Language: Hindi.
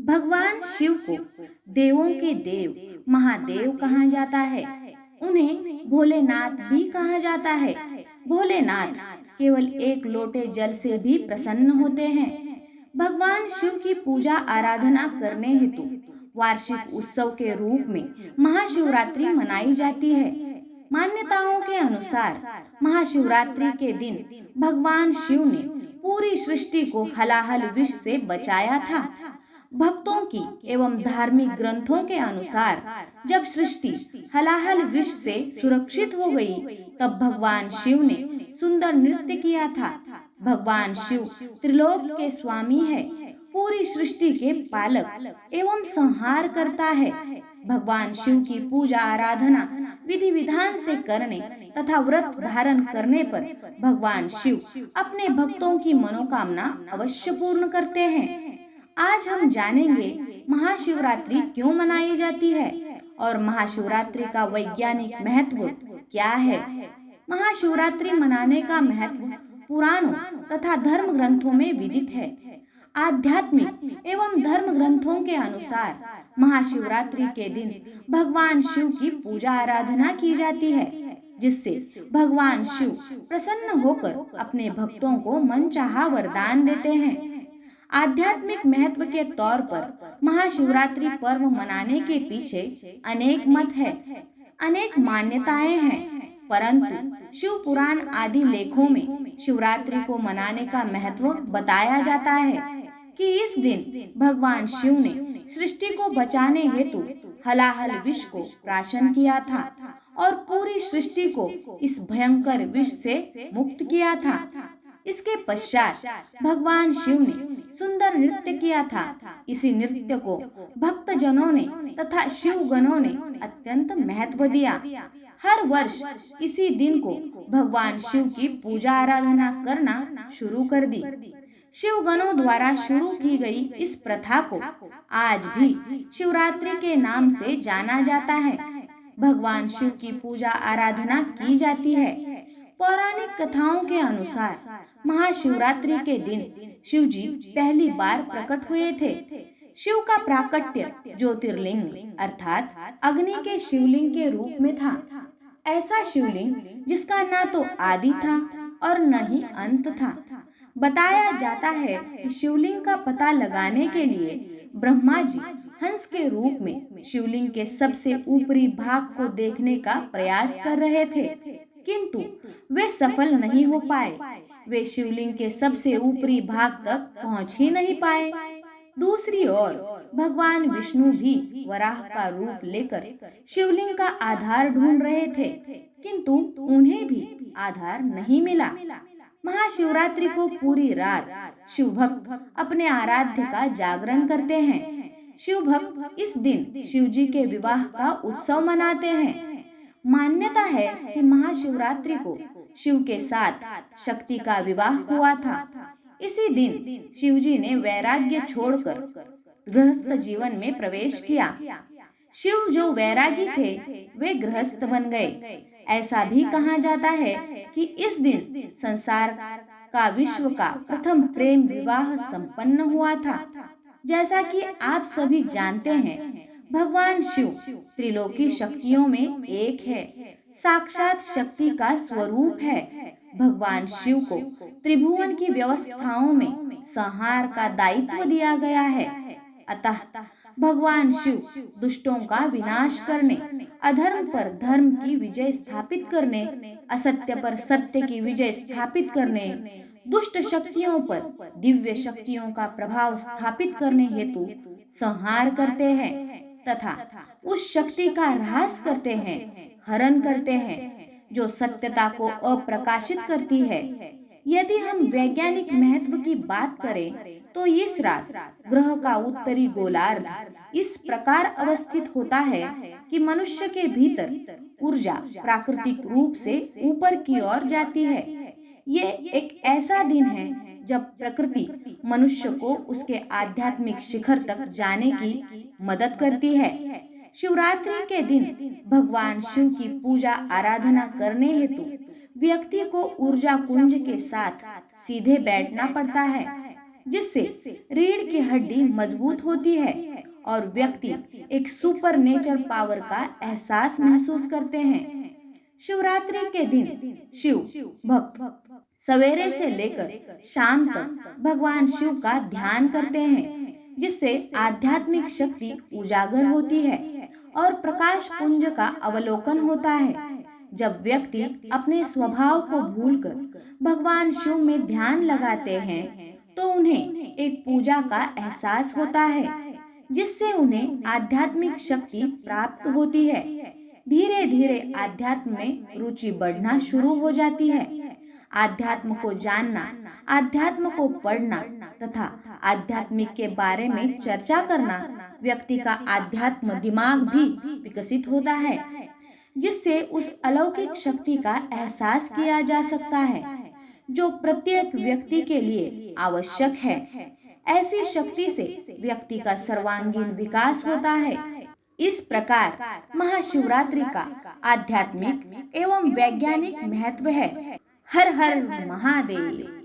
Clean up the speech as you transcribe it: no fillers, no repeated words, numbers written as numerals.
भगवान शिव को देवों के देव महादेव कहा जाता है। उन्हें भोलेनाथ भी कहा जाता है। भोलेनाथ केवल एक लोटे जल से भी प्रसन्न होते हैं। भगवान शिव की पूजा आराधना करने हेतु वार्षिक उत्सव के रूप में महाशिवरात्रि मनाई जाती है। मान्यताओं के अनुसार महाशिवरात्रि के दिन भगवान शिव ने पूरी सृष्टि को हलाहल विष से बचाया था। भक्तों की एवं धार्मिक ग्रंथों के अनुसार जब सृष्टि हलाहल विष से सुरक्षित हो गई, तब भगवान शिव ने सुंदर नृत्य किया था। भगवान शिव त्रिलोक के स्वामी है, पूरी सृष्टि के पालक एवं संहार करता है। भगवान शिव की पूजा आराधना विधि विधान से करने तथा व्रत धारण करने पर भगवान शिव अपने भक्तों की मनोकामना अवश्य पूर्ण करते हैं। आज हम जानेंगे महाशिवरात्रि क्यों मनाई जाती है और महाशिवरात्रि का वैज्ञानिक महत्व क्या है। महाशिवरात्रि मनाने का महत्व पुराणों तथा धर्म ग्रंथों में विदित है। आध्यात्मिक एवं धर्म ग्रंथों के अनुसार महाशिवरात्रि के दिन भगवान शिव की पूजा आराधना की जाती है, जिससे भगवान शिव प्रसन्न होकर अपने भक्तों को मनचाहा वरदान देते हैं। आध्यात्मिक महत्व के तौर पर महाशिवरात्रि पर्व मनाने के पीछे अनेक मत है, अनेक मान्यताएं हैं, परंतु शिव पुराण आदि लेखों में शिवरात्रि को मनाने का महत्व बताया जाता है कि इस दिन भगवान शिव ने सृष्टि को बचाने हेतु हलाहल विष को प्राशन किया था और पूरी सृष्टि को इस भयंकर विष से मुक्त किया था। इसके पश्चात भगवान शिव ने सुंदर नृत्य किया था। इसी नृत्य को भक्त जनों ने तथा शिव गणों ने अत्यंत महत्व दिया। हर वर्ष इसी दिन को भगवान शिव की पूजा आराधना करना शुरू कर दी। शिव गणों द्वारा शुरू की गई इस प्रथा को आज भी शिवरात्रि के नाम से जाना जाता है। भगवान शिव की पूजा आराधना की जाती है। पौराणिक कथाओं के अनुसार महाशिवरात्रि के दिन शिव जी पहली बार प्रकट हुए थे। शिव का प्राकट्य ज्योतिर्लिंग अर्थात अग्नि के शिवलिंग के रूप में था। ऐसा शिवलिंग जिसका ना तो आदि था और न ही अंत था। बताया जाता है कि शिवलिंग का पता लगाने के लिए ब्रह्मा जी हंस के रूप में शिवलिंग के सबसे ऊपरी भाग को देखने का प्रयास कर रहे थे, किंतु वे सफल नहीं हो पाए। वे शिवलिंग के सबसे ऊपरी भाग तक पहुंच ही नहीं पाए। दूसरी ओर भगवान विष्णु भी वराह का रूप लेकर शिवलिंग का आधार ढूंढ रहे थे, किंतु उन्हें भी आधार नहीं मिला। महाशिवरात्रि को पूरी रात शिव भक्त अपने आराध्य का जागरण करते हैं। शिव भक्त इस दिन शिव जी के विवाह का उत्सव मनाते हैं। मान्यता है कि महाशिवरात्रि को शिव के साथ शक्ति का विवाह हुआ था। इसी दिन शिव जी ने वैराग्य छोड़कर गृहस्थ जीवन में प्रवेश किया। शिव जो वैरागी थे वे गृहस्थ बन गए। ऐसा भी कहा जाता है कि इस दिन संसार का विश्व का प्रथम प्रेम विवाह संपन्न हुआ था। जैसा कि आप सभी जानते हैं, भगवान शिव त्रिलोकी शक्तियों में एक है, साक्षात शक्ति का स्वरूप है। भगवान शिव को त्रिभुवन की व्यवस्थाओं में संहार का दायित्व दिया गया है। अतः भगवान शिव दुष्टों का विनाश करने, अधर्म पर धर्म की विजय स्थापित करने, असत्य पर सत्य की विजय स्थापित करने, दुष्ट शक्तियों पर दिव्य शक्तियों का प्रभाव स्थापित करने हेतु संहार करते हैं तथा उस शक्ति का ह्रास करते हैं, हरण करते हैं, जो सत्यता को अप्रकाशित करती है। यदि हम वैज्ञानिक महत्व की बात करें तो इस रात ग्रह का उत्तरी गोलार्ध इस प्रकार अवस्थित होता है कि मनुष्य के भीतर ऊर्जा प्राकृतिक रूप से ऊपर की ओर जाती है। ये एक ऐसा दिन है जब प्रकृति मनुष्य को उसके आध्यात्मिक शिखर तक जाने की मदद करती है। शिवरात्रि के दिन भगवान शिव की पूजा आराधना करने हेतु व्यक्ति को ऊर्जा कुंज के साथ सीधे बैठना पड़ता है। जिससे रीढ़ की हड्डी मजबूत होती है और व्यक्ति एक सुपर नेचर पावर का एहसास महसूस करते हैं। शिवरात्रि के दिन शिव भक्त सवेरे से लेकर शाम तक भगवान शिव का ध्यान करते हैं, जिससे आध्यात्मिक शक्ति उजागर होती है और प्रकाश पुंज का अवलोकन होता है। जब व्यक्ति अपने स्वभाव को भूलकर भगवान शिव में ध्यान लगाते हैं तो उन्हें एक पूजा का एहसास होता है, जिससे उन्हें आध्यात्मिक शक्ति प्राप्त होती है। धीरे धीरे आध्यात्म में रुचि बढ़ना शुरू हो जाती है। आध्यात्म को जानना, आध्यात्म को पढ़ना तथा आध्यात्मिक के बारे में चर्चा करना व्यक्ति का आध्यात्म दिमाग भी विकसित होता है, जिससे उस अलौकिक शक्ति का एहसास किया जा सकता है जो प्रत्येक व्यक्ति के लिए आवश्यक है। ऐसी शक्ति से व्यक्ति का सर्वांगीण विकास होता है। इस प्रकार महाशिवरात्रि का आध्यात्मिक एवं वैज्ञानिक महत्व है। हर हर महादेव।